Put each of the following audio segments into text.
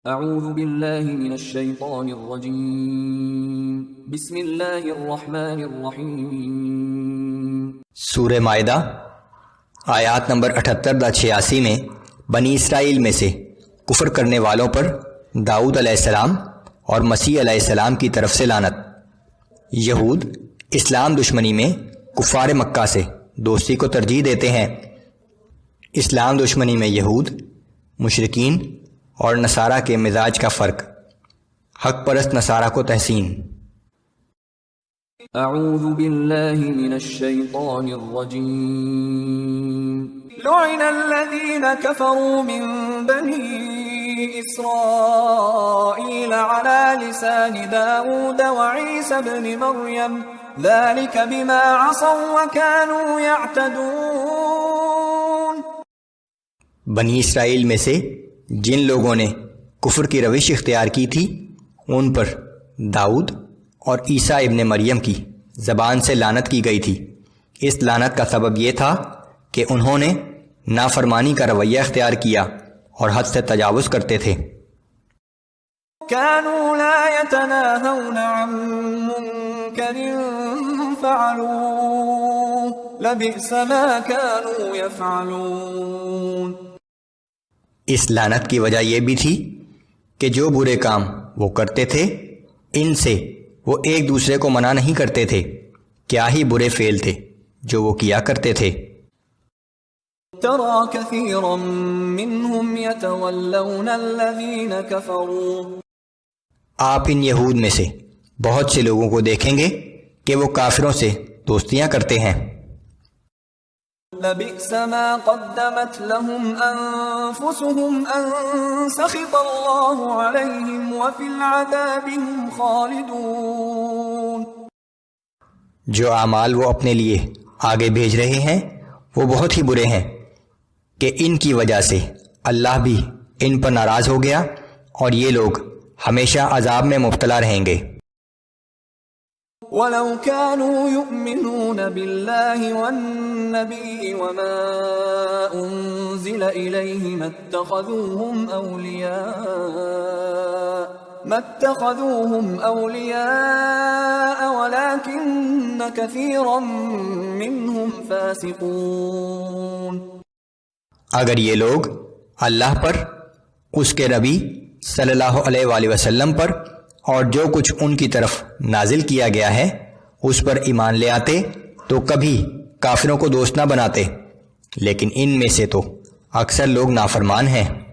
اعوذ باللہ من الشیطان الرجیم بسم اللہ الرحمن الرحیم۔ سورہ مائدہ آیات نمبر 78-86 میں بنی اسرائیل میں سے کفر کرنے والوں پر داؤد علیہ السلام اور مسیح علیہ السلام کی طرف سے لعنت۔ یہود اسلام دشمنی میں کفار مکہ سے دوستی کو ترجیح دیتے ہیں۔ اسلام دشمنی میں یہود، مشرکین اور نصارہ کے مزاج کا فرق۔ حق پرست نصارہ کو تحسین۔ اعوذ باللہ من الشیطان الرجیم۔ لعن الذین کفروا من بنی اسرائیل علی لسان داود وعیسی بن مریم ذلك بما عصوا وكانوا يعتدون۔ بنی اسرائیل میں سے جن لوگوں نے کفر کی روش اختیار کی تھی ان پر داؤد اور عیسیٰ ابن مریم کی زبان سے لعنت کی گئی تھی۔ اس لعنت کا سبب یہ تھا کہ انہوں نے نافرمانی کا رویہ اختیار کیا اور حد سے تجاوز کرتے تھے۔ كانوا لا يتناهون عن منكر فعلوه لبئس ما كانوا يفعلون۔ اس لعنت کی وجہ یہ بھی تھی کہ جو برے کام وہ کرتے تھے ان سے وہ ایک دوسرے کو منع نہیں کرتے تھے۔ کیا ہی برے فعل تھے جو وہ کیا کرتے تھے۔ ترى كثيرا منهم يتولون الذين كفروا۔ آپ ان یہود میں سے بہت سے لوگوں کو دیکھیں گے کہ وہ کافروں سے دوستیاں کرتے ہیں۔ لبئس ما قدمت لهم انفسهم ان سخط الله عليهم وفي العذاب هم خالدون۔ جو اعمال وہ اپنے لیے آگے بھیج رہے ہیں وہ بہت ہی برے ہیں کہ ان کی وجہ سے اللہ بھی ان پر ناراض ہو گیا اور یہ لوگ ہمیشہ عذاب میں مبتلا رہیں گے۔ وَلَوْ كَانُوا يُؤْمِنُونَ بِاللَّهِ وَالنَّبِيِّ وَمَا أُنزِلَ إِلَيْهِ مَا اتَّخَذُوهُمْ أَوْلِيَاءَ وَلَكِنَّ كَثِيرًا مِّنْهُمْ فَاسِقُونَ۔ اگر یہ لوگ اللہ پر، اس کے نبی صلی اللہ علیہ وآلہ وسلم پر اور جو کچھ ان کی طرف نازل کیا گیا ہے اس پر ایمان لے آتے تو کبھی کافروں کو دوست نہ بناتے، لیکن ان میں سے تو اکثر لوگ نافرمان ہیں۔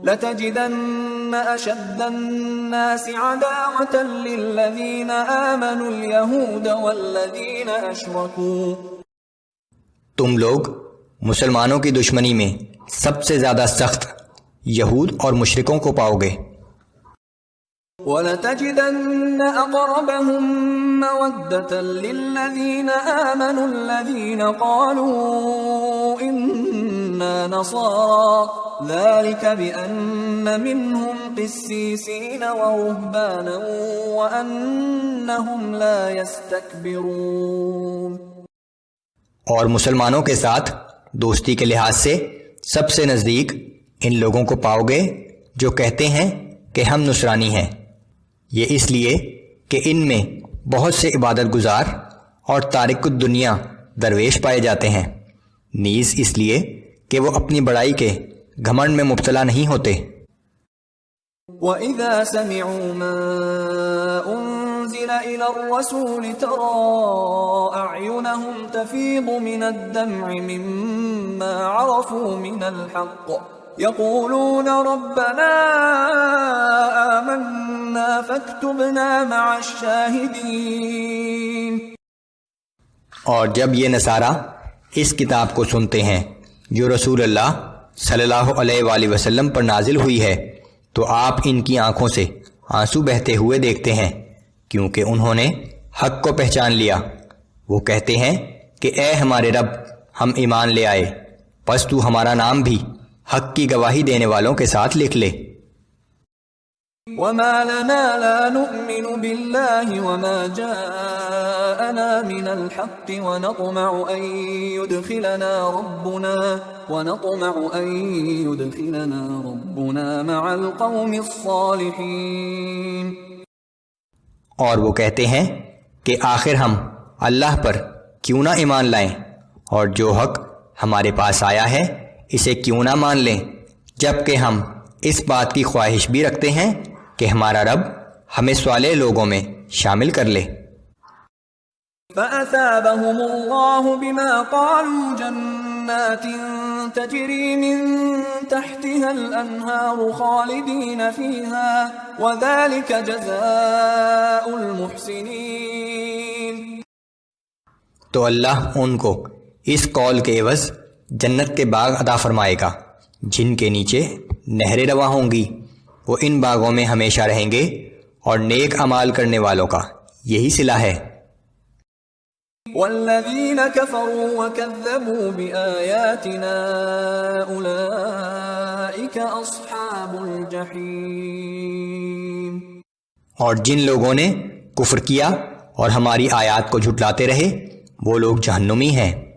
لَتَجِدَنَّ أَشَدَّ النَّاسِ عَدَاوَةً لِّلَّذِينَ آمَنُوا الْيَهُودَ وَالَّذِينَ أَشْرَكُوا۔ تم لوگ مسلمانوں کی دشمنی میں سب سے زیادہ سخت یہود اور مشرکوں کو پاؤ گے۔ وَلَتَجِدَنَّ أَقْرَبَهُم مَّوَدَّةً لِّلَّذِينَ آمَنُوا الَّذِينَ قَالُوا إِنَّا نَصَارَىٰ ذَلِكَ بِأَنَّ مِنْهُمْ قِسِّيسِينَ وَرُهْبَانًا وَأَنَّهُمْ لَا يَسْتَكْبِرُونَ۔ اور مسلمانوں کے ساتھ دوستی کے لحاظ سے سب سے نزدیک ان لوگوں کو پاؤ گے جو کہتے ہیں کہ ہم نصرانی ہیں، یہ اس لیے کہ ان میں بہت سے عبادت گزار اور تارک الدنیا درویش پائے جاتے ہیں، نیز اس لیے کہ وہ اپنی بڑائی کے گھمنڈ میں مبتلا نہیں ہوتے۔ وَإِذَا سَمِعُوا مَا أُنزِلَ إِلَى الرَّسُولِ تَرَىٰ أَعْيُنَهُمْ تَفِيضُ مِنَ الدَّمْعِ مِمَّا عَرَفُوا مِنَ الْحَقِّ يَقُولُونَ رَبَّنَا آمَنَّا فَاكْتُبْنَا مَعَ الشَّاهِدِينَ۔ اور جب یہ نصارہ اس کتاب کو سنتے ہیں جو رسول اللہ صلی اللہ علیہ وآلہ وسلم پر نازل ہوئی ہے تو آپ ان کی آنکھوں سے آنسو بہتے ہوئے دیکھتے ہیں، کیونکہ انہوں نے حق کو پہچان لیا۔ وہ کہتے ہیں کہ اے ہمارے رب، ہم ایمان لے آئے، پس تو ہمارا نام بھی حق کی گواہی دینے والوں کے ساتھ لکھ لے۔ وما لنا لا نؤمن بالله وما جاءنا من الحق ونطمع أن يدخلنا ربنا مع القوم الصالحين. اور وہ کہتے ہیں کہ آخر ہم اللہ پر کیوں نہ ایمان لائیں اور جو حق ہمارے پاس آیا ہے اسے کیوں نہ مان لیں، جبکہ ہم اس بات کی خواہش بھی رکھتے ہیں کہ ہمارا رب ہمیں صالح لوگوں میں شامل کر لے. فأثابهم الله بما قالوا جنات تجري من تحتها الأنهار خالدين فيها وذلك جزاء المحسنين. تو اللہ ان کو اس قول کے عوض جنت کے باغ عطا فرمائے گا جن کے نیچے نہریں رواں ہوں گی، وہ ان باغوں میں ہمیشہ رہیں گے اور نیک اعمال کرنے والوں کا یہی صلہ ہے. والذین کفروا وکذبوا بآیاتنا اولئک اصحاب الجحیم. اور جن لوگوں نے کفر کیا اور ہماری آیات کو جھٹلاتے رہے وہ لوگ جہنمی ہیں.